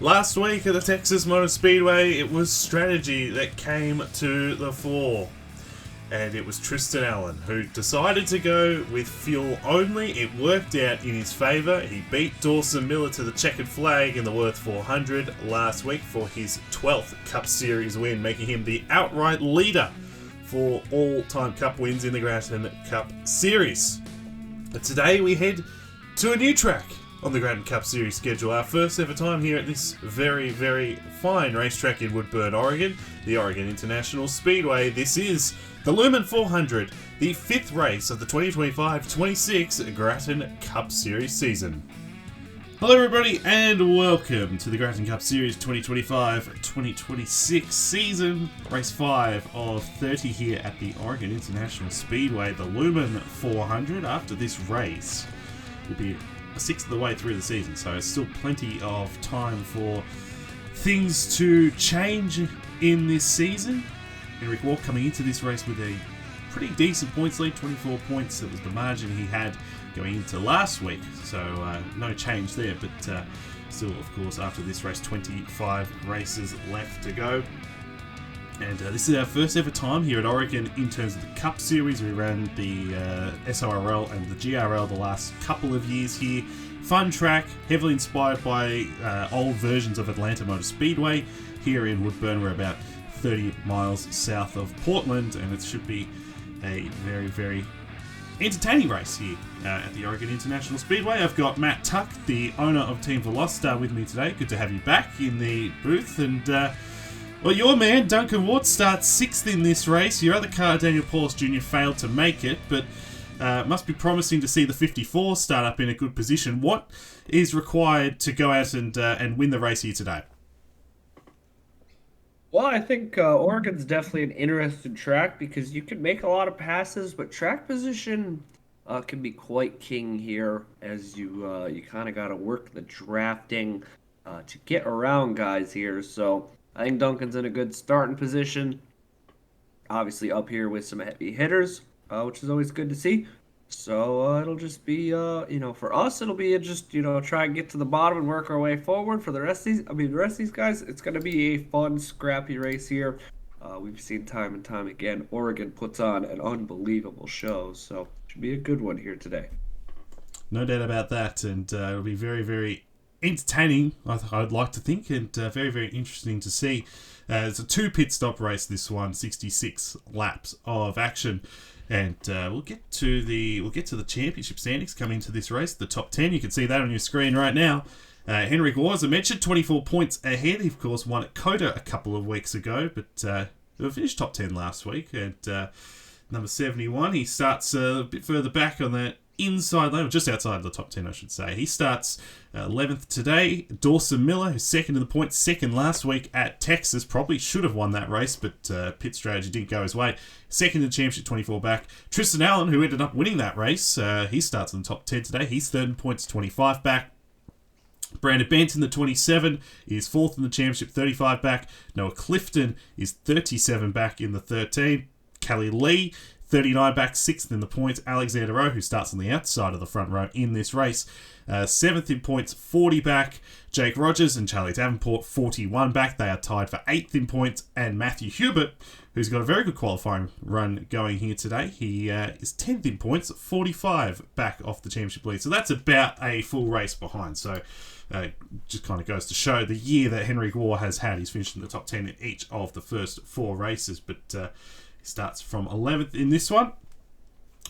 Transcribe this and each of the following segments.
Last week at the Texas Motor Speedway, it was strategy that came to the fore. And it was Tristan Allen who decided to go with fuel only. It worked out in his favour. He beat Dawson Miller to the checkered flag in the Worth 400 last week for his 12th Cup Series win, making him the outright leader for all-time Cup wins in the Gratton Cup Series. But today we head to a new track on the Gratton Cup Series schedule. Our first ever time here at this very, very fine racetrack in Woodburn, Oregon, the Oregon International Speedway. This is the Lumen 400, the fifth race of the 2025-26 Gratton Cup Series season. Hello everybody and welcome to the Gratton Cup Series 2025-2026 season, race 5 of 30 here at the Oregon International Speedway, the Lumen 400. After this race, will be a sixth of the way through the season, so it's still plenty of time for things to change in this season. Henrik Waugh coming into this race with a pretty decent points lead, 24 points. That was the margin he had going into last week, so no change there, but still, of course, after this race, 25 races left to go. And this is our first ever time here at Oregon in terms of the Cup Series. We ran the SRL and the GRL the last couple of years here. Fun track, heavily inspired by old versions of Atlanta Motor Speedway. Here in Woodburn, we're about 30 miles south of Portland, and it should be a very, very entertaining race here at the Oregon International Speedway. I've got Matt Tuck, the owner of Team Velocitar, with me today. Good to have you back in the booth. And well, your man, Duncan Ward, starts 6th in this race. Your other car, Daniel Paulus Jr., failed to make it, but must be promising to see the 54 start up in a good position. What is required to go out and win the race here today? Well, I think Oregon's definitely an interesting track because you can make a lot of passes, but track position can be quite king here as you kind of got to work the drafting to get around guys here. So I think Duncan's in a good starting position. Obviously up here with some heavy hitters, which is always good to see. So it'll just be, for us, it'll be just, try and get to the bottom and work our way forward. For the rest of these guys, it's going to be a fun, scrappy race here. We've seen time and time again, Oregon puts on an unbelievable show. So it should be a good one here today. No doubt about that. And it'll be very, very entertaining, I'd like to think, and very, very interesting to see. It's a 2 pit stop race, this one, 66 laps of action. And we'll get to the championship standings coming into this race. The top 10, you can see that on your screen right now. Henrik Waugh, as I mentioned, 24 points ahead. He, of course, won at COTA a couple of weeks ago, but finished top 10 last week. And number 71, he starts a bit further back on that inside lane, just outside the top 10, I should say. He starts 11th today. Dawson Miller, who's second in the points, second last week at Texas, probably should have won that race, but pit strategy didn't go his way. Second in the championship, 24 back. Tristan Allen, who ended up winning that race, he starts in the top 10 today. He's third in points, 25 back. Brandon Benton, the 27, is fourth in the championship, 35 back. Noah Clifton is 37 back in the 13. Kelly Lee, 39 back, 6th in the points. Alexander Rowe, who starts on the outside of the front row in this race, 7th in points, 40 back. Jake Rogers and Charlie Davenport, 41 back. They are tied for 8th in points. And Matthew Hubert, who's got a very good qualifying run going here today, he is 10th in points, 45 back off the championship lead. So that's about a full race behind. So just kind of goes to show the year that Henrik Waugh has had. He's finished in the top 10 in each of the first 4 races, but he starts from 11th in this one.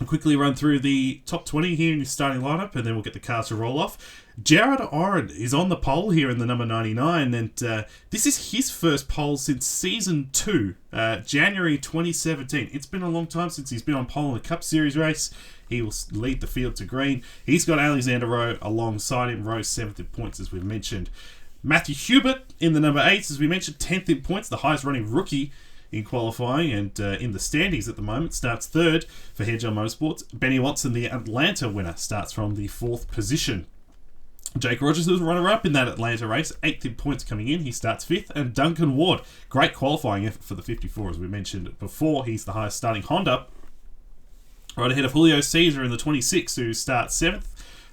I'll quickly run through the top 20 here in your starting lineup, and then we'll get the cars to roll off. Jared Oren is on the pole here in the number 99, and this is his first pole since Season 2, January 2017. It's been a long time since he's been on pole in a Cup Series race. He will lead the field to green. He's got Alexander Rowe alongside him. Rowe 7th in points, as we've mentioned. Matthew Hubert in the number 8, as we mentioned, 10th in points, the highest running rookie in qualifying, and in the standings at the moment, starts 3rd for Hedgehog Motorsports. Benny Watson, the Atlanta winner, starts from the 4th position. Jake Rogers was runner-up in that Atlanta race, 8th in points coming in. He starts 5th. And Duncan Ward, great qualifying effort for the 54, as we mentioned before. He's the highest starting Honda Right ahead of Julio Caesar in the 26, who starts 7th,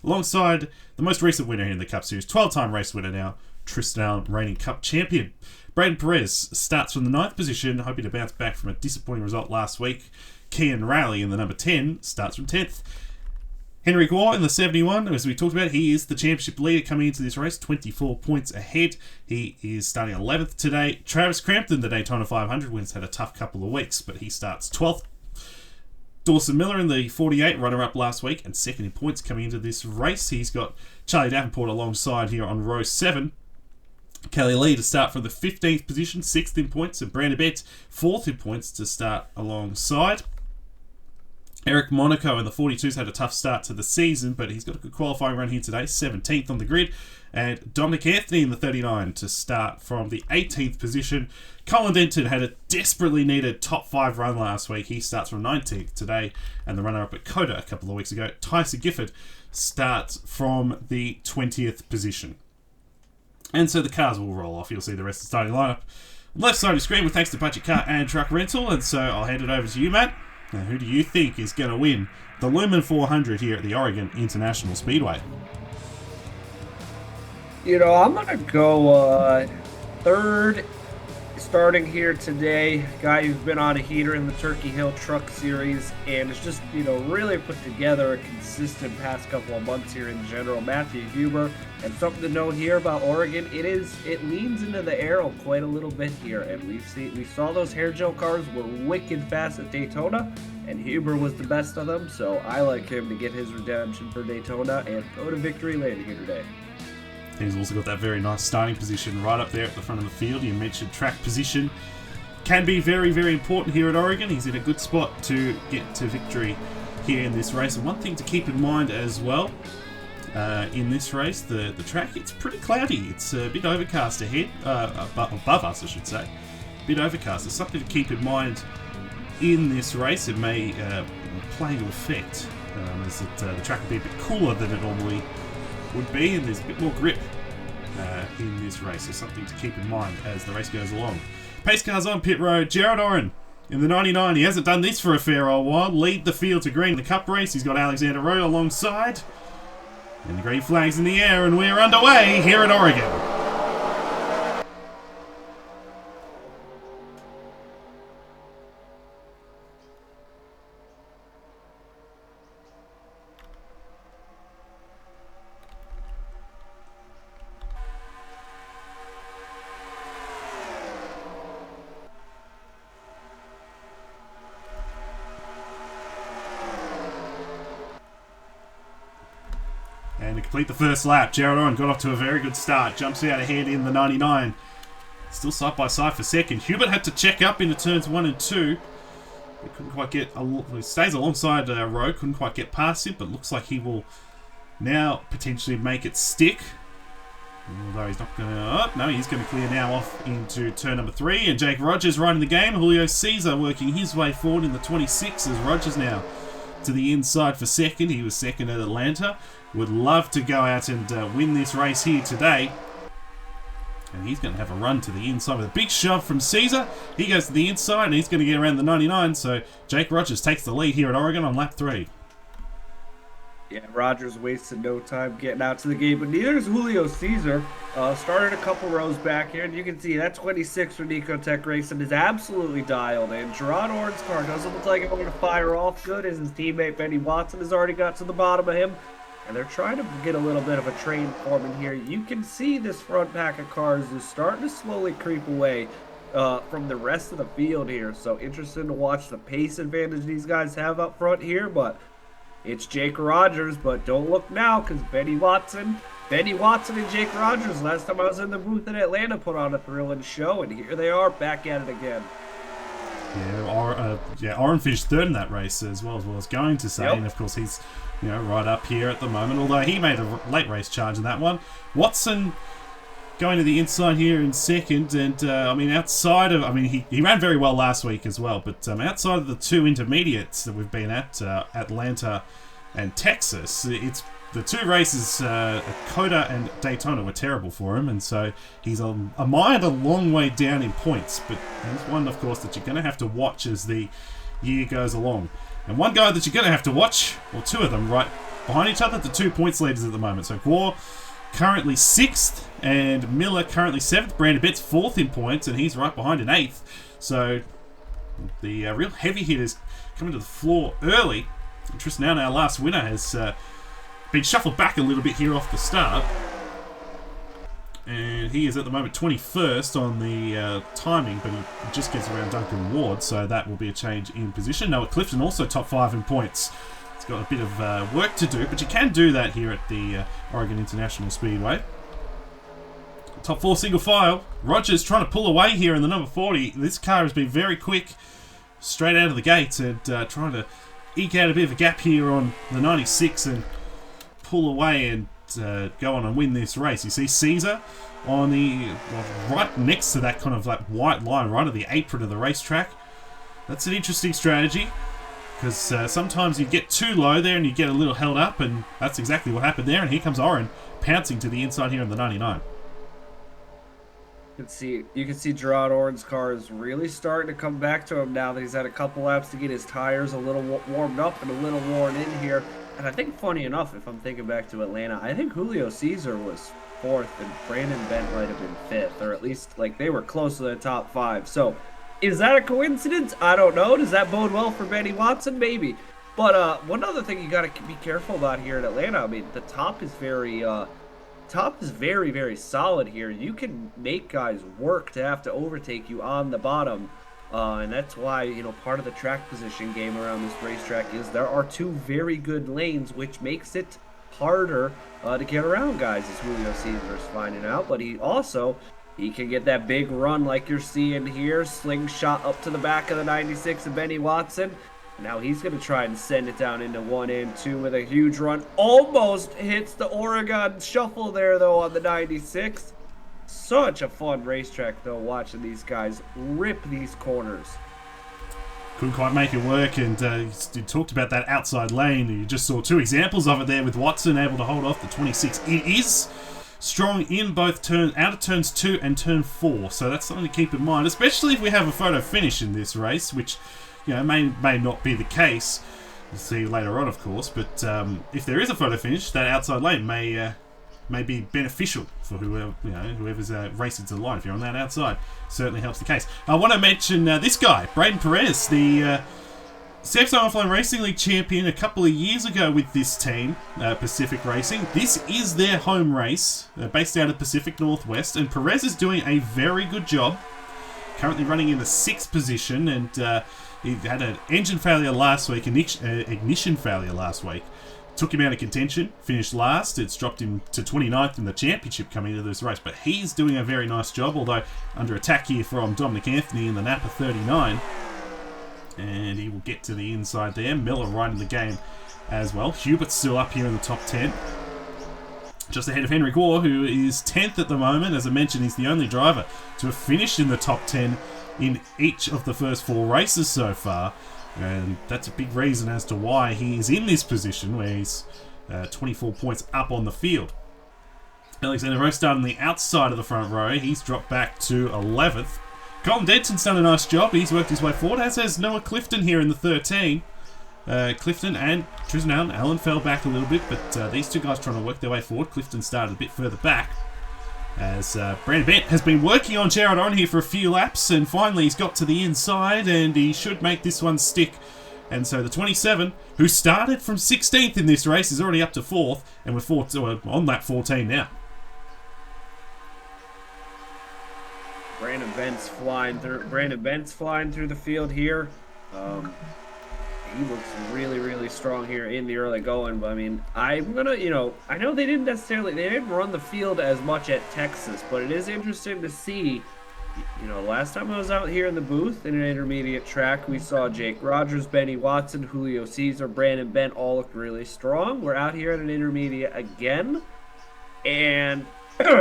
alongside the most recent winner in the Cup Series, 12-time race winner now, Tristan Allen, reigning Cup champion. Braden Perez starts from the 9th position, hoping to bounce back from a disappointing result last week. Kian Rowley in the number 10 starts from 10th. Henry Guo in the 71, as we talked about, he is the championship leader coming into this race, 24 points ahead. He is starting 11th today. Travis Crampton, the Daytona 500, wins, had a tough couple of weeks, but he starts 12th. Dawson Miller in the 48, runner-up last week, and second in points coming into this race. He's got Charlie Davenport alongside here on row 7. Kelly Lee to start from the 15th position, 6th in points, and Brandon Bett 4th in points to start alongside. Eric Monaco in the 42's had a tough start to the season, but he's got a good qualifying run here today, 17th on the grid. And Dominic Anthony in the 39 to start from the 18th position. Colin Denton had a desperately needed top 5 run last week. He starts from 19th today. And the runner-up at Coda a couple of weeks ago, Tyson Gifford, starts from the 20th position. And so the cars will roll off. You'll see the rest of the starting lineup. Left side of the screen with thanks to Budget Car and Truck Rental. And so I'll hand it over to you, Matt. Now, who do you think is going to win the Lumen 400 here at the Oregon International Speedway? I'm going to go third starting here today. Guy who's been on a heater in the Turkey Hill Truck Series and has just, really put together a consistent past couple of months here in general. Matthew Huber. And something to note here about Oregon, it leans into the aero quite a little bit here. And we saw those hair gel cars were wicked fast at Daytona, and Huber was the best of them. So I like him to get his redemption for Daytona and go to victory lane here today. He's also got that very nice starting position right up there at the front of the field. You mentioned track position can be very, very important here at Oregon. He's in a good spot to get to victory here in this race. And one thing to keep in mind as well, in this race, the track, it's pretty cloudy. It's a bit overcast ahead, above us I should say. A bit overcast. There's something to keep in mind in this race. It may play into effect as the track will be a bit cooler than it normally would be, and there's a bit more grip in this race. So something to keep in mind as the race goes along. Pace cars on pit road. Jared Oren in the 99. He hasn't done this for a fair old while. Lead the field to green in the cup race. He's got Alexander Rowe alongside. And the green flag's in the air, and we're underway here at Oregon. And to complete the first lap, Jared Oren got off to a very good start. Jumps out ahead in the 99. Still side by side for second. Hubert had to check up into turns 1 and 2. He couldn't quite get... He stays alongside Rowe. Couldn't quite get past him, but looks like he will now potentially make it stick. Although he's not going to... Oh, no, he's going to clear now off into turn number 3. And Jake Rogers right in the game. Julio Caesar working his way forward in the 26 as Rogers now to the inside for second. He was second at Atlanta. Would love to go out and win this race here today. And he's going to have a run to the inside with a big shove from Caesar. He goes to the inside and he's going to get around the 99. So Jake Rogers takes the lead here at Oregon on lap 3. Yeah, Rogers wasted no time getting out to the gate, but neither is Julio Caesar. Started a couple rows back here, and you can see that 26 for Nicotech Racing is absolutely dialed in. Gerard Oren's car doesn't look like it's going to fire off good, as his teammate Benny Watson has already got to the bottom of him. And they're trying to get a little bit of a train forming here. You can see this front pack of cars is starting to slowly creep away from the rest of the field here. So interesting to watch the pace advantage these guys have up front here. But it's Jake Rogers. But don't look now, because Benny Watson and Jake Rogers, last time I was in the booth in Atlanta, put on a thrilling show. And here they are back at it again. Yeah, Oren finished third in that race as well as going to say. Yep. And of course he's right up here at the moment, although he made a late race charge in that one. Watson going to the inside here in second, and outside of, he ran very well last week as well, but outside of the two intermediates that we've been at, Atlanta and Texas, it's the two races, Coda and Daytona, were terrible for him, and so he's a long way down in points. But there's one, of course, that you're going to have to watch as the year goes along. And one guy that you're going to have to watch, or two of them, right behind each other, the 2 points leaders at the moment. So Gore currently 6th, and Miller currently 7th. Brandon Bent's 4th in points, and he's right behind in 8th. So the real heavy hitters coming to the floor early. Tristan Allen, our last winner, has been shuffled back a little bit here off the start. And he is at the moment 21st on the timing, but he just gets around Duncan Ward, so that will be a change in position. Noah Clifton also top 5 in points. He's got a bit of work to do, but you can do that here at the Oregon International Speedway. Top 4 single file. Rogers trying to pull away here in the number 40. This car has been very quick, straight out of the gates, and trying to eke out a bit of a gap here on the 96 and pull away and go on and win this race. You see Caesar on the right next to that kind of like white line, right at the apron of the racetrack. That's an interesting strategy, because sometimes you get too low there and you get a little held up, and that's exactly what happened there. And here comes Oren pouncing to the inside here in the 99. You can see Gerard Oren's car is really starting to come back to him now that he's had a couple laps to get his tires a little warmed up and a little worn in here. And I think, funny enough, if I'm thinking back to Atlanta, I think Julio Cesar was 4th and Brandon Bent might have been 5th, or at least like they were close to the top 5. So is that a coincidence? I don't know. Does that bode well for Benny Watson? Maybe. But one other thing you got to be careful about here in Atlanta, I mean, the top is very very solid here. You can make guys work to have to overtake you on the bottom. And that's why, you know, part of the track position game around this racetrack is there are 2 very good lanes, which makes it harder to get around guys, as Julio Cesar is finding out. But he can get that big run like you're seeing here, slingshot up to the back of the 96 of Benny Watson. Now he's going to try and send it down into 1 and 2 with a huge run. Almost hits the Oregon shuffle there, though, on the 96. Such a fun racetrack, though, watching these guys rip these corners. Couldn't quite make it work, and you talked about that outside lane. You just saw 2 examples of it there with Watson able to hold off the 26. It is strong in both out of turns 2 and turn 4, so that's something to keep in mind, especially if we have a photo finish in this race, which, you know, may not be the case. We'll see later on, of course, but if there is a photo finish, that outside lane may be beneficial for whoever's racing to the line. If you're on that outside, certainly helps the case. I want to mention this guy, Braden Perez, the Samsung Offline Racing League champion a couple of years ago with this team, Pacific Racing. This is their home race, based out of Pacific Northwest, and Perez is doing a very good job. Currently running in the 6th position, and he had an engine failure last week, ignition failure last week. Took him out of contention, finished last. It's dropped him to 29th in the championship coming into this race, but he's doing a very nice job, although under attack here from Dominic Anthony in the Napa 39. And he will get to the inside there. Miller right in the game as well. Hubert's still up here in the top 10. Just ahead of Henry Gore, who is 10th at the moment. As I mentioned, he's the only driver to have finished in the top 10 in each of the first 4 races so far. And that's a big reason as to why he is in this position, where he's 24 points up on the field. Alexander Rostad on the outside of the front row. He's dropped back to 11th. Colin Denton's done a nice job. He's worked his way forward, as has Noah Clifton here in the 13. Clifton and Tristan Allen fell back a little bit, but these 2 guys trying to work their way forward. Clifton started a bit further back, as Brandon Bent has been working on Gerard on here for a few laps, and finally he's got to the inside, and he should make this one stick. And so the 27, who started from 16th in this race, is already up to 4th, and we're on lap 14 now. Brandon Bent's flying through the field here. He looks really strong here in the early going, but I mean, I'm gonna, I know they didn't run the field as much at Texas, but it is interesting to see. Last time I was out here in the booth in an intermediate track, we saw Jake Rogers, Benny Watson, Julio Cesar, Brandon Bent all look really strong. We're out here at an intermediate again, and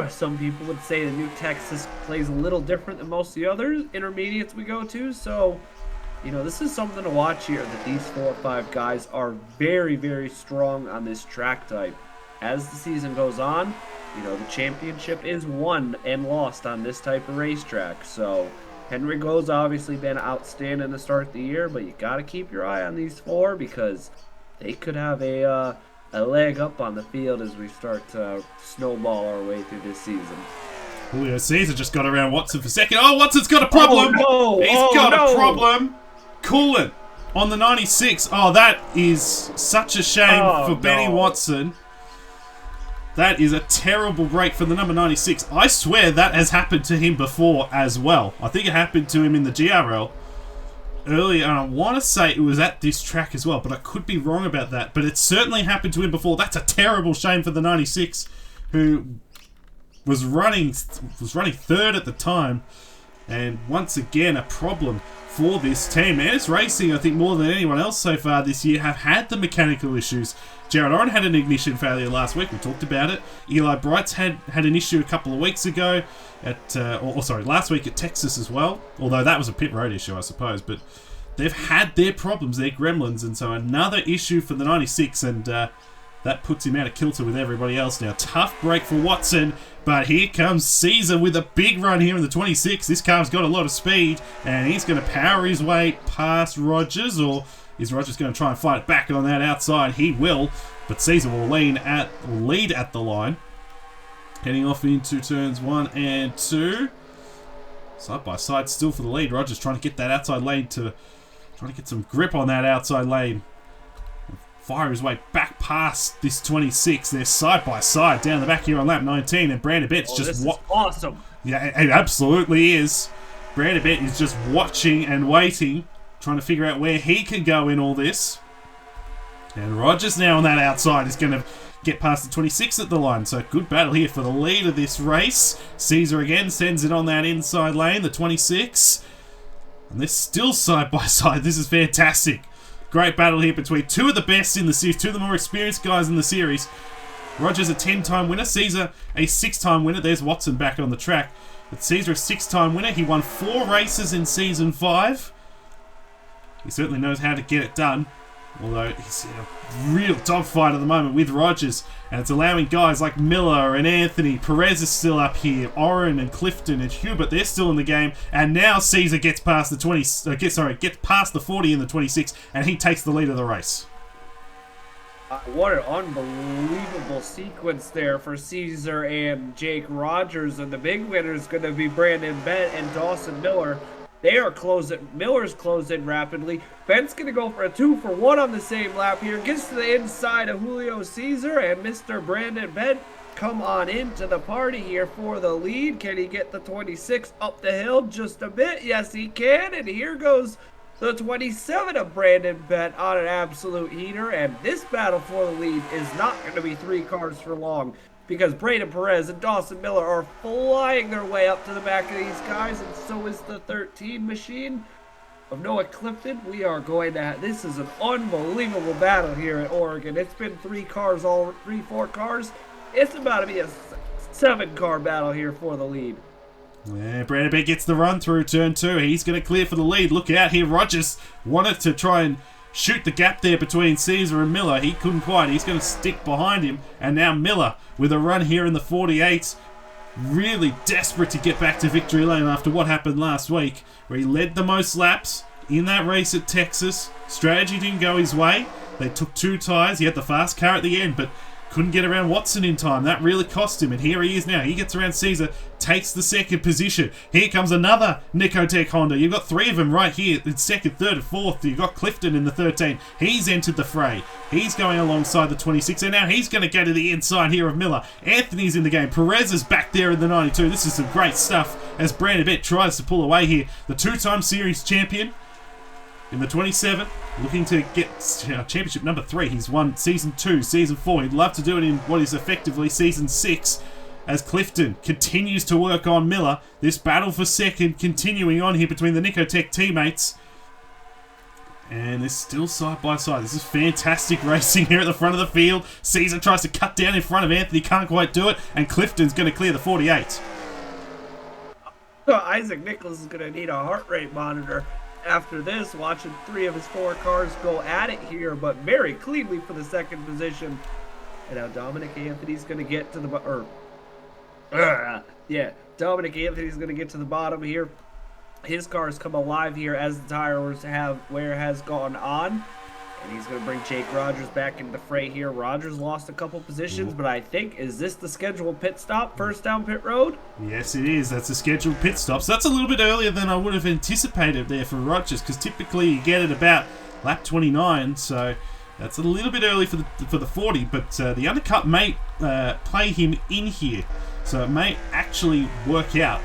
some people would say the new Texas plays a little different than most of the other intermediates we go to, so this is something to watch here, that these 4 or 5 guys are very strong on this track type. As the season goes on, the championship is won and lost on this type of racetrack. So, Henry Go's obviously been outstanding to start the year, but you got to keep your eye on these four because they could have a leg up on the field as we start to snowball our way through this season. Julio Caesar just got around Watson for second. Oh, Watson's got a problem. Oh, no. He's got a problem. Coolant on the 96. Oh, that is such a shame for Benny Watson. That is a terrible break for the number 96. I swear that has happened to him before as well. I think it happened to him in the GRL earlier, and I want to say it was at this track as well, but I could be wrong about that. But it certainly happened to him before. That's a terrible shame for the 96, who was running third at the time, and once again a problem for this team. And it's racing, I think, more than anyone else so far this year have had the mechanical issues. Jared Oren had an ignition failure last week. We talked about it. Eli Brights had an issue a couple of weeks ago last week at Texas as well. Although that was a pit road issue, I suppose. But they've had their problems, their gremlins, and so another issue for the 96, and that puts him out of kilter with everybody else now. Tough break for Watson, but here comes Caesar with a big run here in the 26. This car's got a lot of speed, and he's going to power his way past Rogers, or is Rogers going to try and fight it back on that outside? He will, but Caesar will lead at the line. Heading off into turns 1 and 2. Side by side still for the lead. Rogers trying to get that outside lane trying to get some grip on that outside lane. Fire his way back past this 26. They're side by side down the back here on lap 19, and Brandon Bett's just awesome. Yeah, it absolutely is. Brandon Bett is just watching and waiting, trying to figure out where he can go in all this. And Rogers now on that outside is going to get past the 26 at the line. So good battle here for the lead of this race. Caesar again sends it on that inside lane, the 26. And they're still side by side. This is fantastic. Great battle here between two of the best in the series, two of the more experienced guys in the series. Rogers a 10-time winner, Caesar a 6-time winner. There's Watson back on the track. But Caesar a 6-time winner. He won 4 races in Season 5. He certainly knows how to get it done. Although he's in a real dogfight at the moment with Rogers. And it's allowing guys like Miller and Anthony. Perez is still up here. Oren and Clifton and Hubert, they're still in the game. And now Caesar gets past the gets past the 40 in the 26, and he takes the lead of the race. What an unbelievable sequence there for Caesar and Jake Rogers. And the big winner is going to be Brandon Bent and Dawson Miller. They are closing. Miller's closing rapidly. Bent's going to go for a 2-for-1 on the same lap here. Gets to the inside of Julio Caesar, and Mr. Brandon Bent come on into the party here for the lead. Can he get the 26 up the hill just a bit? Yes, he can. And here goes the 27 of Brandon Bent on an absolute heater. And this battle for the lead is not going to be 3 cars for long, because Braden Perez and Dawson Miller are flying their way up to the back of these guys, and so is the 13 machine of Noah Clifton. We are going to this is an unbelievable battle here at Oregon. It's been 4 cars. It's about to be a 7-car battle here for the lead. Yeah, Brandon Bent gets the run through turn 2. He's going to clear for the lead. Look out here. Rogers wanted to try and shoot the gap there between Caesar and Miller. He couldn't quite. He's going to stick behind him. And now Miller with a run here in the 48. Really desperate to get back to victory lane after what happened last week, where he led the most laps in that race at Texas. Strategy didn't go his way. They took 2 tyres. He had the fast car at the end, but couldn't get around Watson in time. That really cost him, and here he is now. He gets around Caesar, takes the 2nd position. Here comes another Nicotech Honda. You've got 3 of them right here in 2nd, 3rd, and 4th. You've got Clifton in the 13. He's entered the fray. He's going alongside the 26, and now he's going to go to the inside here of Miller. Anthony's in the game. Perez is back there in the 92. This is some great stuff as Brandon Bent tries to pull away here. The 2-time series champion in the 27, looking to get championship number 3. He's won Season 2, Season 4. He'd love to do it in what is effectively Season 6 as Clifton continues to work on Miller. This battle for 2nd continuing on here between the Nicotech teammates. And they're still side by side. This is fantastic racing here at the front of the field. Caesar tries to cut down in front of Anthony, can't quite do it, and Clifton's going to clear the 48. Isaac Nicholas is going to need a heart rate monitor after this, watching 3 of his 4 cars go at it here, but very cleanly for the 2nd position. And now Dominic Anthony's going to get to the Dominic Anthony's going to get to the bottom here. his car has come alive here as the tires has gone on. And he's going to bring Jake Rogers back into the fray here. Rogers lost a couple positions, but I think, is this the scheduled pit stop, first down pit road? Yes, it is. That's a scheduled pit stop. So that's a little bit earlier than I would have anticipated there for Rogers, because typically you get it about lap 29, so that's a little bit early for the 40, but the undercut may play him in here, so it may actually work out.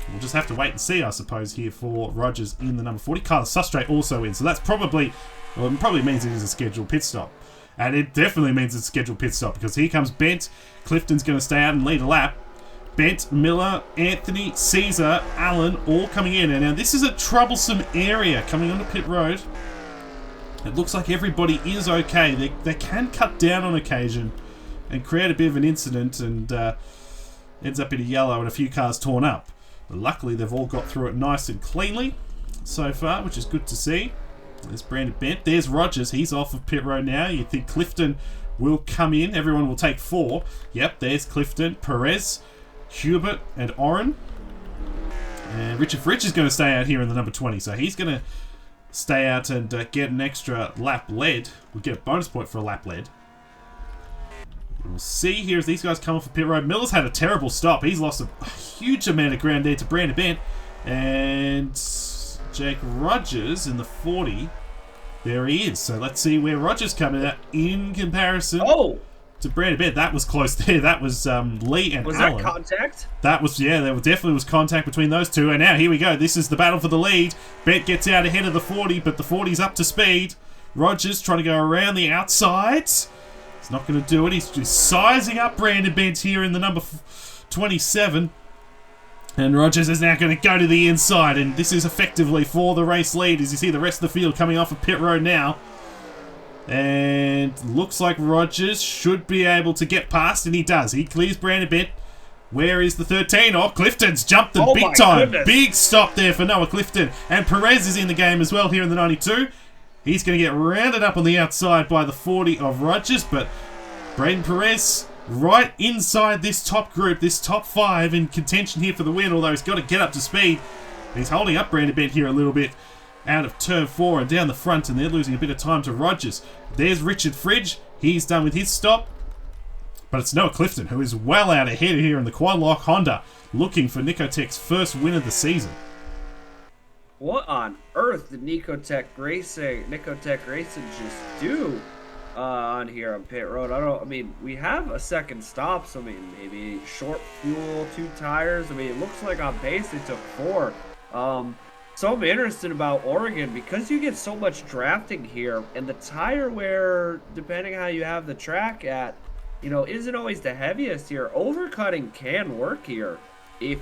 We'll just have to wait and see, I suppose, here for Rogers in the number 40. Carlos Sustre also in, so that's probably... Well, it probably means it is a scheduled pit stop. And it definitely means it's a scheduled pit stop, because here comes Bent. Clifton's going to stay out and lead a lap. Bent, Miller, Anthony, Caesar, Allen, all coming in. And now this is a troublesome area coming onto pit road. It looks like everybody is okay. They can cut down on occasion and create a bit of an incident, and ends up in a yellow and a few cars torn up. But luckily, they've all got through it nice and cleanly so far, which is good to see. There's Brandon Bent. There's Rogers. He's off of pit road now. You think Clifton will come in. Everyone will take 4. Yep, there's Clifton, Perez, Hubert, and Oren. And Richard Fritsch is going to stay out here in the number 20. So he's going to stay out and get an extra lap led. We'll get a bonus point for a lap led. We'll see here as these guys come off of pit road. Miller's had a terrible stop. He's lost a huge amount of ground there to Brandon Bent. And... Jake Rogers in the 40. There he is. So let's see where Rogers coming out in comparison to Brandon Bent. That was close there. That was Lee and was Allen. Was that contact? That was, yeah, there definitely was contact between those two. And now here we go. This is the battle for the lead. Bent gets out ahead of the 40, but the 40's up to speed. Rogers trying to go around the outside. He's not going to do it. He's just sizing up Brandon Bent here in the number 27. And Rogers is now going to go to the inside, and this is effectively for the race lead as you see the rest of the field coming off of pit road now. And looks like Rogers should be able to get past, and he does. He clears Brandon Bent. Where is the 13? Oh, Clifton's jumped them big time. Goodness. Big stop there for Noah Clifton. And Perez is in the game as well here in the 92. He's going to get rounded up on the outside by the 40 of Rogers, but Braden Perez... right inside this top group, this top 5 in contention here for the win, although he's got to get up to speed. He's holding up Brandon Bent here a little bit out of turn 4 and down the front, and they're losing a bit of time to Rogers. There's Richard Fridge. He's done with his stop. But it's Noah Clifton, who is well out ahead here in the quad lock Honda, looking for Nicotech's first win of the season. What on earth did Nicotech Racing just do? On here on pit road. I mean, we have a second stop, so I mean, maybe short fuel, 2 tires. I mean, it looks like on base they took 4. So I'm interested about Oregon because you get so much drafting here, and the tire wear, depending how you have the track at, you know, isn't always the heaviest here. Overcutting can work here if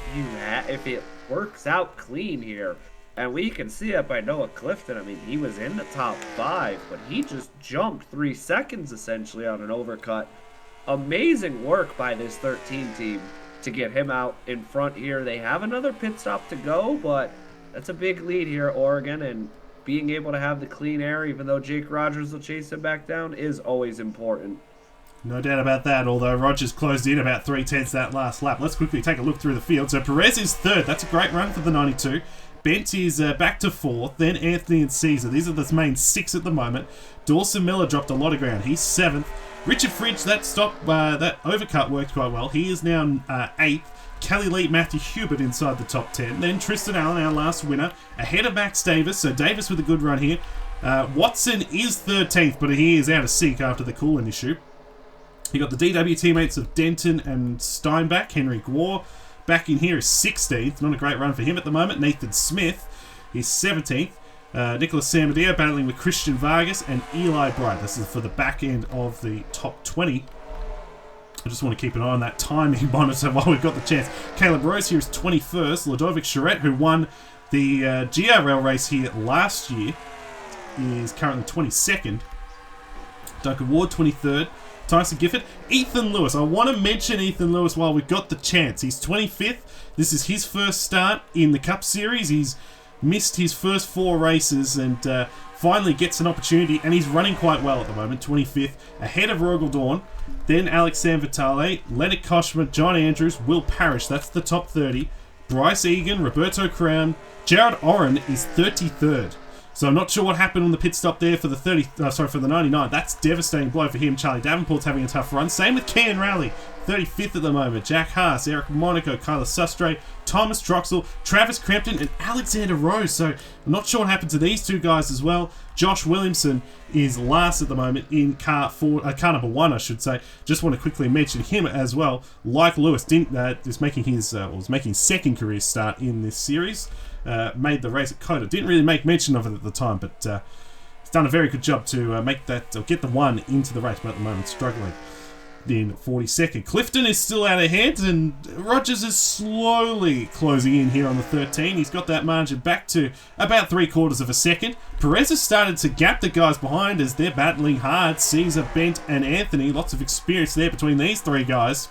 it works out clean here. And we can see that by Noah Clifton. I mean, he was in the top 5, but he just jumped 3 seconds essentially on an overcut. Amazing work by this 13 team to get him out in front here. They have another pit stop to go, but that's a big lead here, Oregon, and being able to have the clean air, even though Jake Rogers will chase him back down, is always important. No doubt about that, although Rogers closed in about 3/10 that last lap. Let's quickly take a look through the field. So Perez is 3rd. That's a great run for the 92. Bent is back to 4th, then Anthony and Caesar. These are the main 6 at the moment. Dawson Miller dropped a lot of ground. He's 7th. Richard Fridge, that overcut worked quite well. He is now 8th. Kelly Lee, Matthew Hubert inside the top 10. Then Tristan Allen, our last winner, ahead of Max Davis. So Davis with a good run here. Watson is 13th, but he is out of sync after the coolant issue. You got the DW teammates of Denton and Steinbach. Henry Gwar back in here is 16th. Not a great run for him at the moment. Nathan Smith is 17th. Nicholas Samadio battling with Christian Vargas and Eli Bright. This is for the back end of the top 20. I just want to keep an eye on that timing monitor while we've got the chance. Caleb Rose here is 21st. Ludovic Charette, who won the GRL race here last year, is currently 22nd. Duncan Ward, 23rd. Tyson Gifford. Ethan Lewis. I want to mention Ethan Lewis while we've got the chance. He's 25th. This is his first start in the Cup Series. He's missed his first 4 races and finally gets an opportunity, and he's running quite well at the moment. 25th, ahead of Rogel Dawn. Then Alex Sanvitale, Leonard Koshman, John Andrews, Will Parrish. That's the top 30. Bryce Egan, Roberto Crown, Jared Oren is 33rd. So I'm not sure what happened on the pit stop there for the for the 99. That's devastating blow for him. Charlie Davenport's having a tough run. Same with Ken Rowley, 35th at the moment. Jack Haas, Eric Monaco, Carlos Sustre, Thomas Troxel, Travis Crampton, and Alexander Rose. So I'm not sure what happened to these two guys as well. Josh Williamson is last at the moment in car number 1, I should say. Just want to quickly mention him as well. Like Lewis, is making his second career start in this series. Made the race at Coda. Didn't really make mention of it at the time, but he's done a very good job to get the 1 into the race, but at the moment struggling in 42nd. Clifton is still out ahead, and Rogers is slowly closing in here on the 13. He's got that margin back to about 3/4 of a second. Perez has started to gap the guys behind as they're battling hard. Caesar, Bent, and Anthony. Lots of experience there between these 3 guys.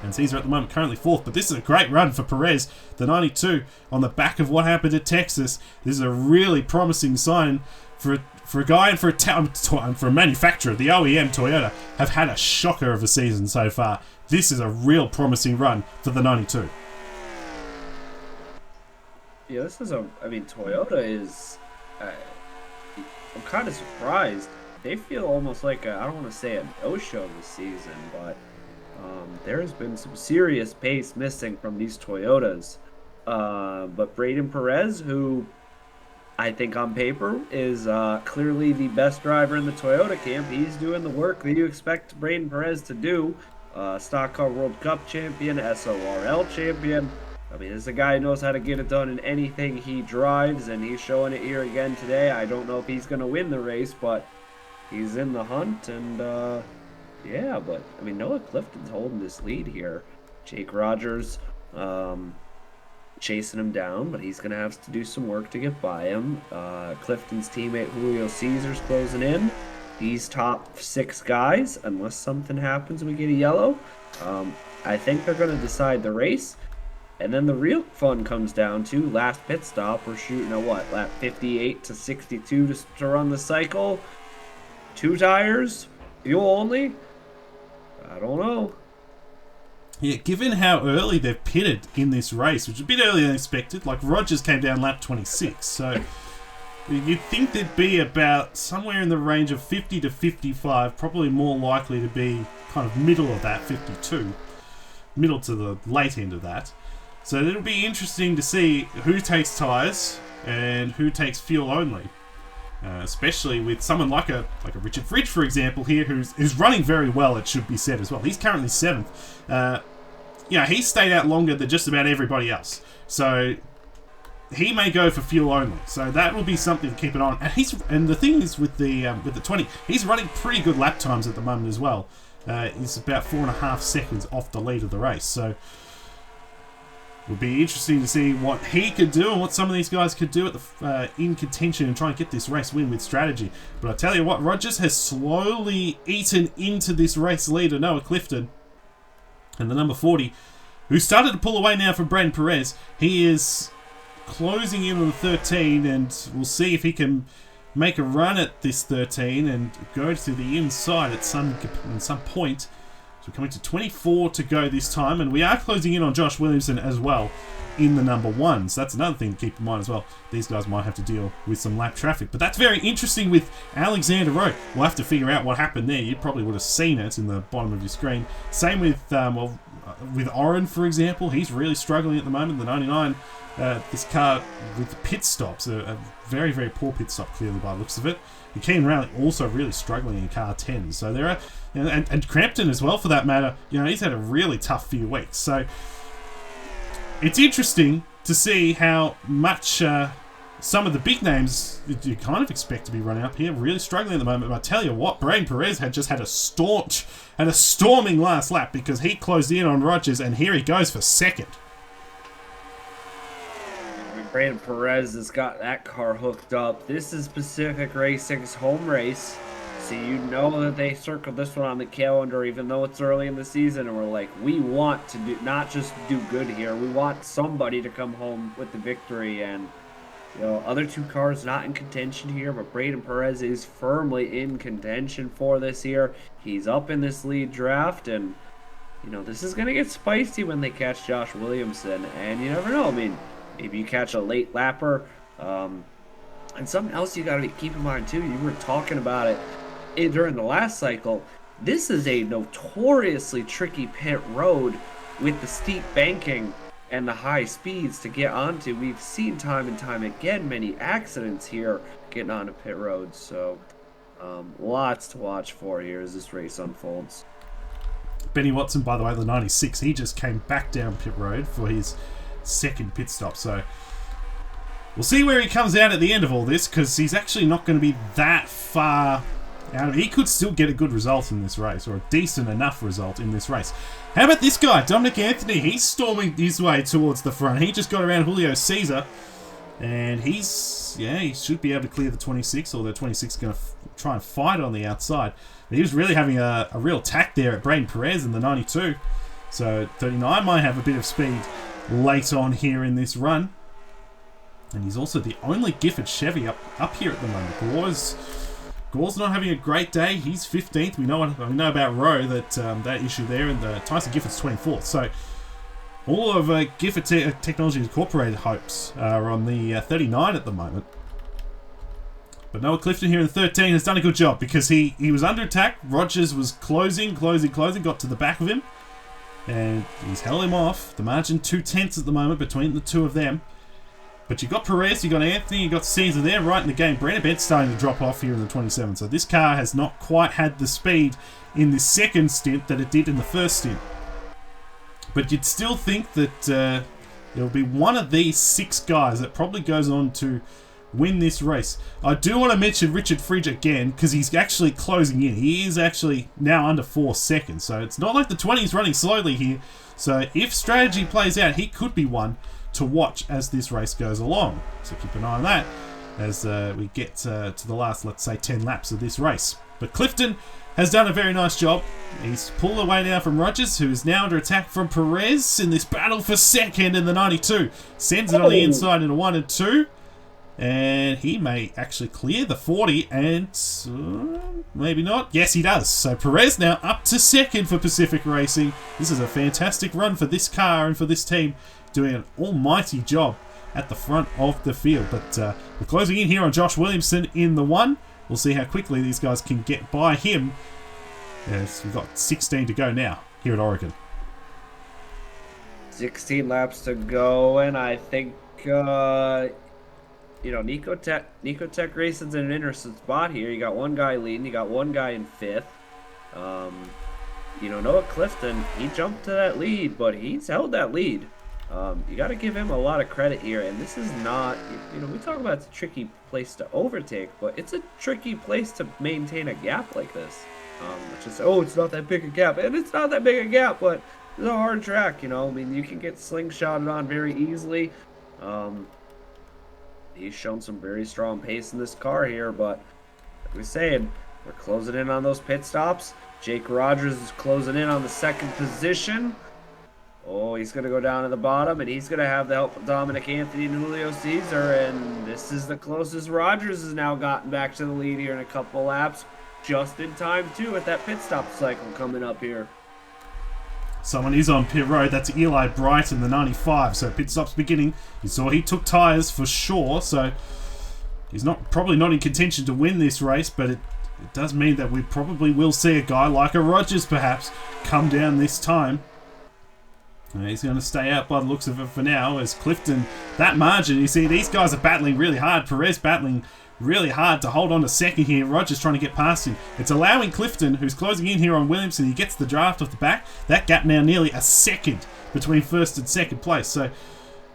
And Caesar at the moment currently 4th, but this is a great run for Perez, the 92, on the back of what happened at Texas. This is a really promising sign for a guy and for a manufacturer. The OEM Toyota have had a shocker of a season so far. This is a real promising run for the 92. Yeah, Toyota is. I'm kind of surprised. They feel almost like I don't want to say a no-show this season, but. There has been some serious pace missing from these Toyotas. But Braden Perez, who I think on paper is clearly the best driver in the Toyota camp, he's doing the work that you expect Braden Perez to do. Stock Car World Cup champion, SORL champion. This is a guy who knows how to get it done in anything he drives, and he's showing it here again today. I don't know if he's going to win the race, but he's in the hunt, and... yeah, but Noah Clifton's holding this lead here. Jake Rogers chasing him down, but he's going to have to do some work to get by him. Clifton's teammate Julio Caesar's closing in. These top 6 guys, unless something happens and we get a yellow, I think they're going to decide the race. And then the real fun comes down to last pit stop. We're shooting at lap 58 to 62 to run the cycle. 2 tires, fuel only. I don't know. Yeah, given how early they've pitted in this race, which is a bit earlier than expected, like Rogers came down lap 26, so you'd think there'd be about somewhere in the range of 50 to 55, probably more likely to be kind of middle of that, 52, middle to the late end of that. So it'll be interesting to see who takes tyres and who takes fuel only. Especially with someone like a Richard Fridge, for example, here, who's running very well, it should be said as well. He's currently 7th. He stayed out longer than just about everybody else. So he may go for fuel only. So that will be something to keep an eye on. And the thing is with the 20, he's running pretty good lap times at the moment as well. He's about 4.5 seconds off the lead of the race. So it would be interesting to see what he could do and what some of these guys could do at in contention and try and get this race win with strategy. But I tell you what, Rogers has slowly eaten into this race leader, Noah Clifton, and the number 40, who started to pull away now from Braden Perez. He is closing in on the 13, and we'll see if he can make a run at this 13 and go to the inside at some point. So we're coming to 24 to go this time, and we are closing in on Josh Williamson as well in the number 1. So that's another thing to keep in mind as well. These guys might have to deal with some lap traffic. But that's very interesting with Alexander Rowe. We'll have to figure out what happened there. You probably would have seen it in the bottom of your screen. Same with Oren, for example. He's really struggling at the moment. The 99, this car with the pit stops, a very, very poor pit stop clearly by the looks of it. And Keen Rowley also really struggling in car 10. So there are... And Crampton as well, for that matter. He's had a really tough few weeks. So it's interesting to see how much some of the big names you kind of expect to be running up here really struggling at the moment. But I tell you what, Braden Perez had just had a storming last lap because he closed in on Rogers, and here he goes for second. Braden Perez has got that car hooked up. This is Pacific Racing's home race. So you know that they circled this one on the calendar, even though it's early in the season, and we're like, we want to not just do good here. We want somebody to come home with the victory, and other 2 cars not in contention here, but Braden Perez is firmly in contention for this here. He's up in this lead draft, and this is going to get spicy when they catch Josh Williamson, and you never know. I mean, maybe you catch a late lapper. And something else you got to keep in mind, too, you were talking about it during the last cycle. This is a notoriously tricky pit road with the steep banking and the high speeds to get onto. We've seen time and time again many accidents here getting onto pit roads, so lots to watch for here as this race unfolds. Benny Watson, by the way, the 96, he just came back down pit road for his second pit stop, so we'll see where he comes out at the end of all this, because he's actually not going to be that far out. He could still get a good result in this race, or a decent enough result in this race. How about this guy, Dominic Anthony? He's storming his way towards the front. He just got around Julio Cesar, and he should be able to clear the 26, although 26 is going to try and fight on the outside. But he was really having a real attack there at Braden Perez in the 92. So 39 might have a bit of speed late on here in this run. And he's also the only Gifford Chevy up here at the moment. Gore's not having a great day. He's 15th. We know about Rowe, that issue there, and Tyson Gifford's 24th. So all of Gifford Technology Incorporated hopes are on the 39 at the moment. But Noah Clifton here in the 13 has done a good job, because he was under attack. Rogers was closing, got to the back of him, and he's held him off. The margin 2/10 at the moment between the two of them. But you got Perez, you got Anthony, you got Caesar there right in the game. Brenner Bent's starting to drop off here in the 27. So this car has not quite had the speed in this second stint that it did in the first stint. But you'd still think that it'll be one of these 6 guys that probably goes on to win this race. I do want to mention Richard Fridge again, because he's actually closing in. He is actually now under 4 seconds. So it's not like the 20's running slowly here. So if strategy plays out, he could be one to watch as this race goes along. So keep an eye on that as we get to the last, let's say, 10 laps of this race. But Clifton has done a very nice job. He's pulled away now from Rogers, who is now under attack from Perez in this battle for second in the 92. Sends it on the inside into 1 and 2. And he may actually clear the 40, and maybe not. Yes, he does. So Perez now up to second for Pacific Racing. This is a fantastic run for this car and for this team, doing an almighty job at the front of the field. But we're closing in here on Josh Williamson in the 1. We'll see how quickly these guys can get by him, as we've got 16 to go now here at Oregon. 16 laps to go, and I think Nico Tech Racing's in an interesting spot here. You got one guy leading, you got one guy in 5th. Noah Clifton, he jumped to that lead, but he's held that lead. You got to give him a lot of credit here, and this is not, we talk about it's a tricky place to overtake, but it's a tricky place to maintain a gap like this. Which is, it's not that big a gap, and it's not that big a gap, but it's a hard track, you can get slingshotted on very easily. He's shown some very strong pace in this car here, but like we're saying, we're closing in on those pit stops. Jake Rogers is closing in on the 2nd position. Oh, he's going to go down to the bottom, and he's going to have the help of Dominic Anthony and Julio Cesar, and this is the closest Rogers has now gotten back to the lead here in a couple laps. Just in time, too, with that pit stop cycle coming up here. Someone is on pit road. That's Eli Bright in the 95. So pit stop's beginning. You saw he took tyres for sure. So he's probably not in contention to win this race, but it does mean that we probably will see a guy like a Rogers perhaps come down this time. He's going to stay out by the looks of it for now, as Clifton, that margin, you see these guys are battling really hard. Perez battling really hard to hold on to second here. Rogers trying to get past him. It's allowing Clifton, who's closing in here on Williamson, he gets the draft off the back. That gap now nearly a second between first and second place. So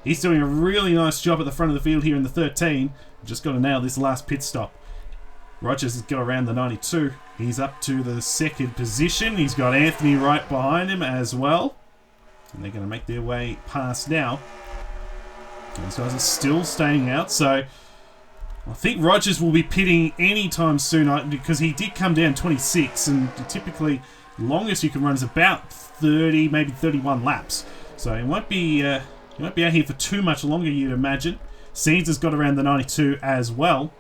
he's doing a really nice job at the front of the field here in the 13. Just got to nail this last pit stop. Rogers has got around the 92. He's up to the 2nd position. He's got Anthony right behind him as well. And they're going to make their way past now. These guys are still staying out, so I think Rogers will be pitting anytime soon, because he did come down 26, and typically the longest you can run is about 30, maybe 31 laps. So he won't be out here for too much longer, you'd imagine. Caesar's got around the 92 as well.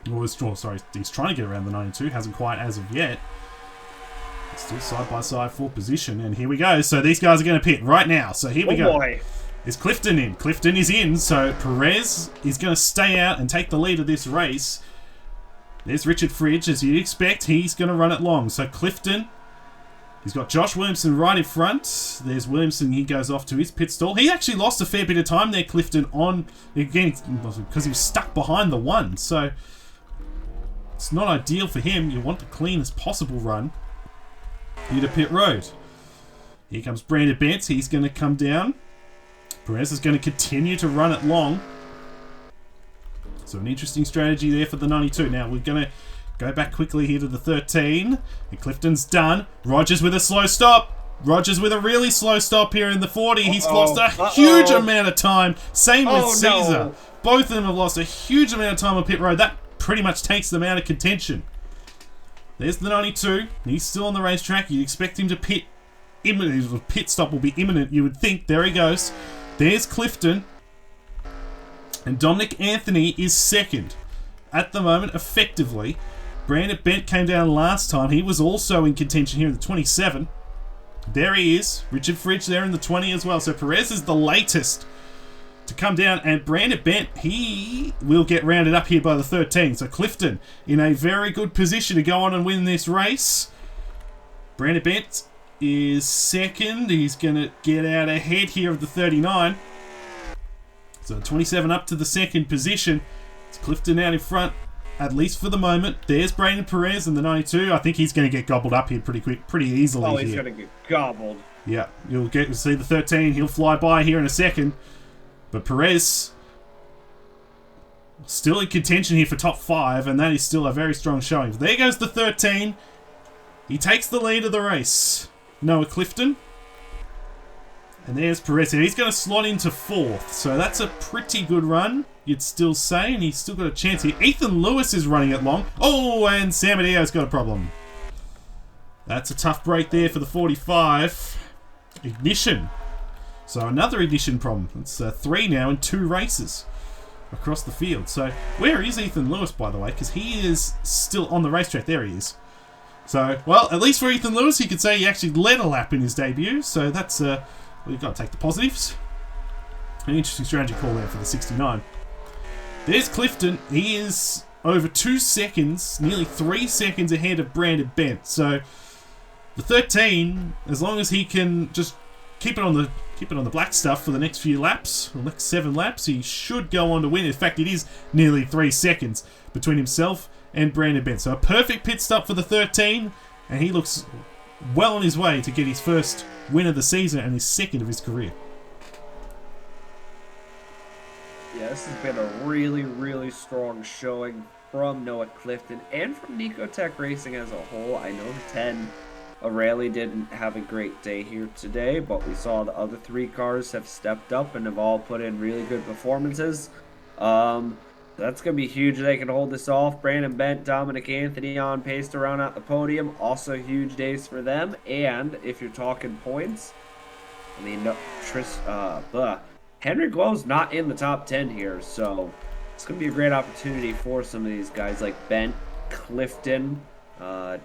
He's trying to get around the 92, hasn't quite as of yet. Still side by side for position, and here we go. So these guys are going to pit right now. So here we go. Boy. Is Clifton in? Clifton is in, so Perez is going to stay out and take the lead of this race. There's Richard Fridge, as you'd expect. He's going to run it long. So Clifton, he's got Josh Williamson right in front. There's Williamson, he goes off to his pit stall. He actually lost a fair bit of time there, Clifton, on, again, because he was stuck behind the one. So it's not ideal for him. You want the cleanest possible run here to pit road. Here comes Brandon Bentz. He's going to come down. Perez is going to continue to run it long. So an interesting strategy there for the 92. Now we're going to go back quickly here to the 13. And Clifton's done. Rogers with a slow stop. Rogers with a really slow stop here in the 40. He's lost a huge amount of time. Same with Caesar. No. Both of them have lost a huge amount of time on pit road. That pretty much takes them out of contention. There's the 92. He's still on the racetrack. You'd expect him to pit. His pit stop will be imminent, you would think. There he goes. There's Clifton. And Dominic Anthony is second. At the moment, effectively. Brandon Bent came down last time. He was also in contention here in the 27. There he is. Richard Fridge there in the 20 as well. So Perez is the latest to come down. And Brandon Bent, he will get rounded up here by the 13. So Clifton in a very good position to go on and win this race. Brandon Bent is second. He's going to get out ahead here of the 39. So 27 up to the second position. It's Clifton out in front, at least for the moment. There's Brandon Perez in the 92. I think he's going to get gobbled up here pretty quick, pretty easily. Oh, he's going to get gobbled. Yeah, you'll get to see the 13. He'll fly by here in a second. But Perez still in contention here for top 5, and that is still a very strong showing. There goes the 13. He takes the lead of the race. Noah Clifton. And there's Perez here. He's going to slot into 4th. So that's a pretty good run, you'd still say. And he's still got a chance here. Ethan Lewis is running it long. Oh, and Sam Adio's got a problem. That's a tough break there for the 45. Ignition. So another ignition problem. It's 3 now in 2 races across the field. So where is Ethan Lewis, by the way? Because he is still on the racetrack. There he is. So, well, at least for Ethan Lewis, he could say he actually led a lap in his debut. So that's... we've got to take the positives. An interesting strategy call there for the 69. There's Clifton. He is over 2 seconds, nearly 3 seconds ahead of Brandon Bent. So the 13, as long as he can just keep it on the black stuff for the next few laps, the next 7 laps, he should go on to win. In fact, it is nearly 3 seconds between himself and Brandon Bent. So a perfect pit stop for the 13, and he looks well on his way to get his first win of the season and his second of his career. Yeah, this has been a really, really strong showing from Noah Clifton and from Nicotech Racing as a whole. I know the 10 O'Reilly didn't have a great day here today, but we saw the other 3 cars have stepped up and have all put in really good performances. That's going to be huge. They can hold this off. Brandon Bent, Dominic Anthony on pace to round out the podium. Also huge days for them. And if you're talking points, I mean, Henry Guo's not in the top 10 here. So it's going to be a great opportunity for some of these guys like Bent, Clifton,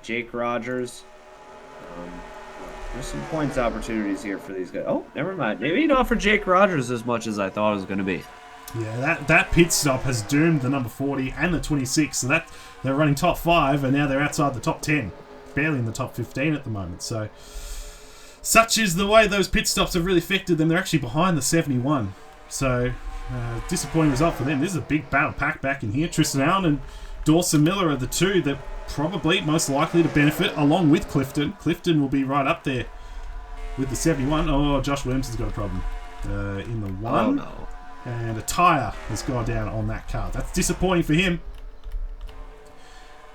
Jake Rogers. There's some points opportunities here for these guys. Oh, never mind. Maybe not for Jake Rogers as much as I thought it was going to be. Yeah, that pit stop has doomed the number 40 and the 26, so that they're running top 5, and now they're outside the top 10. Barely in the top 15 at the moment, so such is the way those pit stops have really affected them. They're actually behind the 71, so disappointing result for them. This is a big battle pack back in here. Tristan Allen and Dawson Miller are the 2 that probably most likely to benefit, along with Clifton. Clifton will be right up there with the 71. Oh, Josh Williamson's got a problem in the 1. Oh, no. And a tyre has gone down on that car. That's disappointing for him.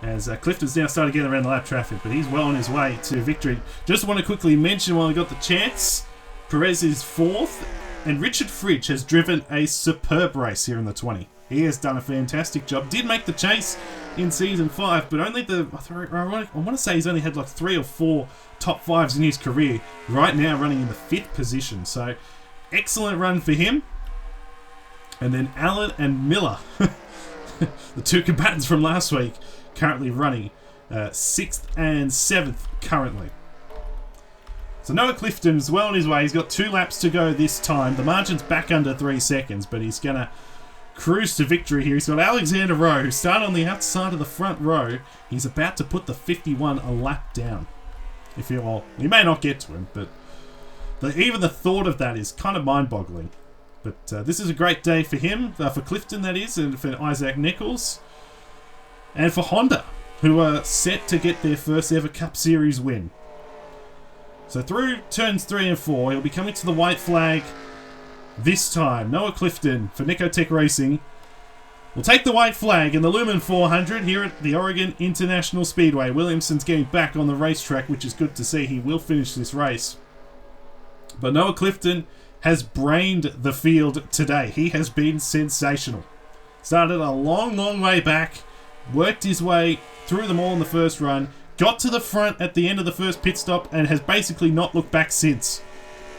As Clifton's now starting to get around the lap traffic, but he's well on his way to victory. Just want to quickly mention while I got the chance, Perez is 4th, and Richard Fridge has driven a superb race here in the 20. He has done a fantastic job. Did make the chase in Season 5, but only I want to say he's only had like 3 or 4 top 5s in his career. Right now running in the 5th position. So, excellent run for him. And then Allen and Miller, the 2 combatants from last week, currently running 6th and 7th currently. So Noah Clifton is well on his way. He's got 2 laps to go this time. The margin's back under 3 seconds, but he's going to cruise to victory here. He's got Alexander Rowe, who started on the outside of the front row. He's about to put the 51 a lap down. He may not get to him, but even the thought of that is kind of mind-boggling. But this is a great day for him, for Clifton that is, and for Isaac Nichols, and for Honda, who are set to get their first ever Cup Series win. So through turns 3 and 4, he'll be coming to the white flag this time. Noah Clifton for Nicotech Racing will take the white flag in the Lumen 400 here at the Oregon International Speedway. Williamson's getting back on the racetrack, which is good to see. He will finish this race. But Noah Clifton has brained the field today. He has been sensational. Started a long, long way back, worked his way through them all in the first run, got to the front at the end of the first pit stop, and has basically not looked back since.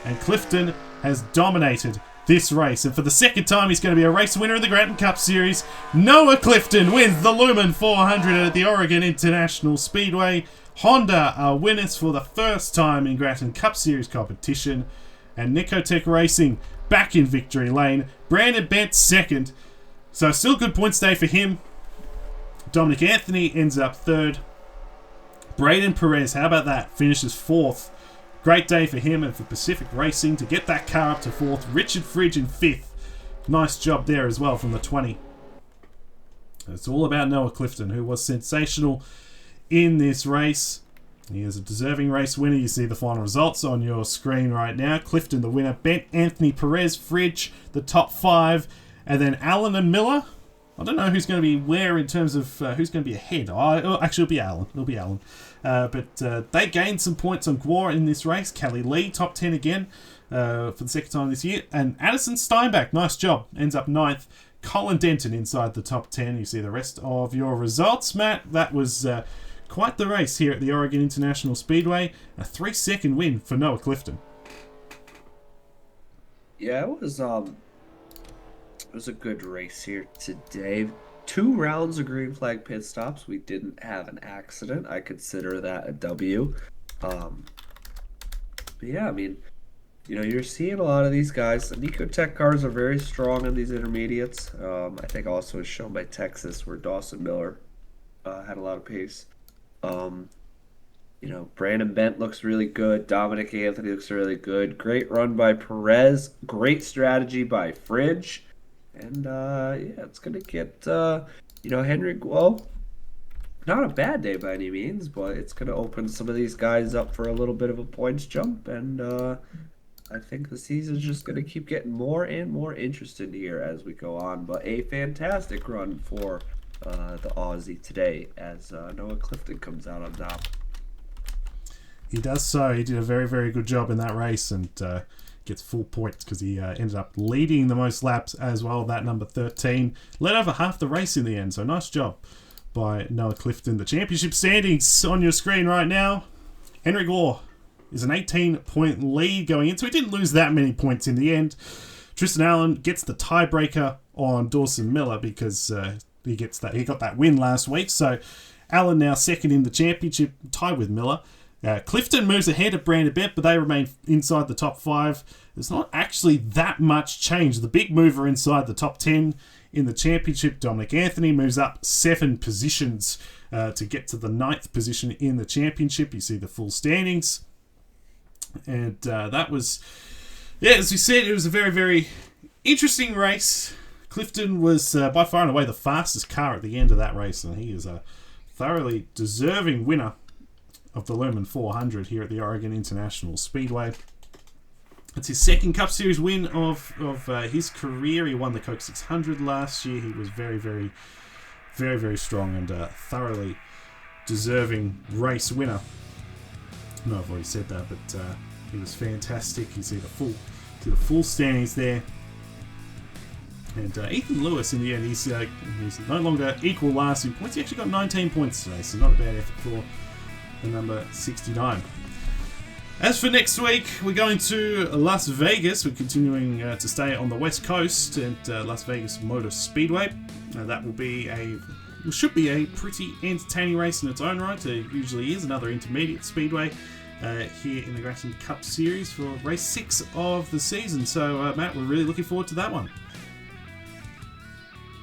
And Clifton has dominated this race. And for the second time, he's going to be a race winner in the Gratton Cup Series. Noah Clifton wins the Lumen 400 at the Oregon International Speedway. Honda are winners for the first time in Gratton Cup Series competition. And Nicotech Racing back in victory lane. Brandon Bent second. So still good points day for him. Dominic Anthony ends up third. Braden Perez, how about that? Finishes fourth. Great day for him and for Pacific Racing to get that car up to fourth. Richard Fridge in fifth. Nice job there as well from the 20. It's all about Noah Clifton, who was sensational in this race. He is a deserving race winner. You see the final results on your screen right now. Clifton the winner. Bent, Anthony, Perez, Fridge, the top 5. And then Allen and Miller. I don't know who's going to be where in terms of who's going to be ahead. Actually, it'll be Allen. It'll be Allen. But they gained some points on Gore in this race. Kelly Lee, top 10 again for the second time this year. And Addison Steinbach, nice job, ends up 9th. Colin Denton inside the top 10. You see the rest of your results, Matt. That was quite the race here at the Oregon International Speedway. A 3-second win for Noah Clifton. Yeah, it was a good race here today. 2 rounds of green flag pit stops. We didn't have an accident. I consider that a W. But yeah, I mean, you know, you're seeing a lot of these guys. The Nicotech cars are very strong in these intermediates. I think also as shown by Texas, where Dawson Miller had a lot of pace. You know, Brandon Bent looks really good. Dominic Anthony looks really good. Great run by Perez. Great strategy by Fridge. And, yeah, it's going to get, you know, Henry, well, not a bad day by any means, but it's going to open some of these guys up for a little bit of a points jump. And I think the season's just going to keep getting more and more interesting here as we go on. But a fantastic run for the Aussie today as Noah Clifton comes out on top. He does so. He did a very, very good job in that race and gets full points because he ended up leading the most laps as well. That number 13 led over half the race in the end. So nice job by Noah Clifton. The championship standings on your screen right now. Henry Gore is an 18-point lead going into it. Didn't lose that many points in the end. Tristan Allen gets the tiebreaker on Dawson Miller because he got that win last week. So Allen now second in the championship, tied with Miller. Clifton moves ahead of Brandon Bent, but they remain inside the top 5. There's not actually that much change. The big mover inside the top 10 in the championship, Dominic Anthony, moves up 7 positions to get to the 9th position in the championship. You see the full standings. And that was, yeah, as we said, it was a very, very interesting race. Clifton was by far and away the fastest car at the end of that race, and he is a thoroughly deserving winner of the Lumen 400 here at the Oregon International Speedway. It's his second Cup Series win of his career. He won the Coke 600 last year. He was very, very, very, very strong and thoroughly deserving race winner. No, I've already said that, but he was fantastic. You see the full standings there. And Ethan Lewis, in the end, he's no longer equal last in points. He actually got 19 points today, so not a bad effort for the number 69. As for next week, we're going to Las Vegas. We're continuing to stay on the West Coast at Las Vegas Motor Speedway. That should be a pretty entertaining race in its own right. It usually is another intermediate speedway. here in the Gratton Cup Series for race 6 of the season. So, Matt, we're really looking forward to that one.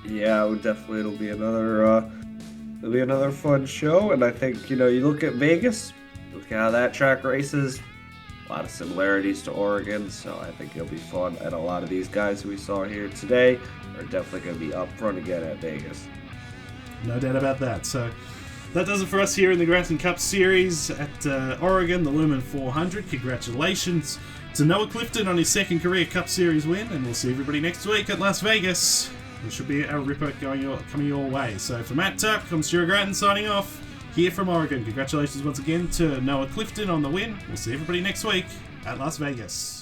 Yeah, it'll be another fun show, and I think you look at Vegas, look at how that track races, a lot of similarities to Oregon, so I think it'll be fun. And a lot of these guys who we saw here today are definitely going to be up front again at Vegas. No doubt about that. So that does it for us here in the Gratton Cup Series at Oregon, the Lumen 400. Congratulations to Noah Clifton on his second career Cup Series win, and we'll see everybody next week at Las Vegas. There should be a ripper coming your way. So for Matt Tuck, I'm Stuart Gratton signing off here from Oregon. Congratulations once again to Noah Clifton on the win. We'll see everybody next week at Las Vegas.